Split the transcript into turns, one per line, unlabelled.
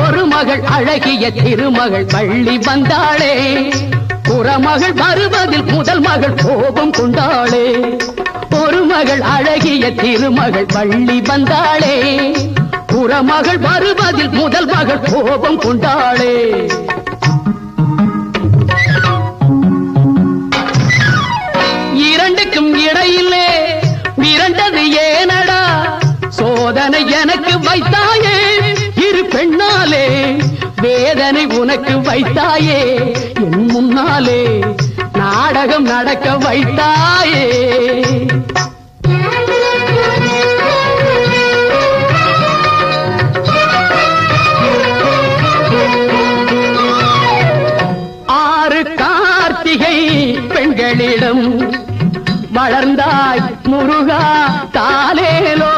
ஒரு மகள் அழகிய திருமகள் வள்ளி வந்தாளே குறமகள் வருவதில் முதல் மகள் கோபம் கொண்டாளே ஒரு மகள் அழகிய திருமகள் வள்ளி வந்தாளே குறமகள் வருவதில் முதல் மகள் கோபம் கொண்டாளே இரண்டுக்கும் இடையிலே மிரண்டது ஏனடா சோதனை எனக்கு வைத்தாயே இரு பெண்ணாலே வேதனை உனக்கு வைத்தாயே என் முன்னாலே நாடகம் நடக்க வைத்தாயே ஆறு கார்த்திகை பெண்களிடம் வளர்ந்தாய் முருகா தாலேலோ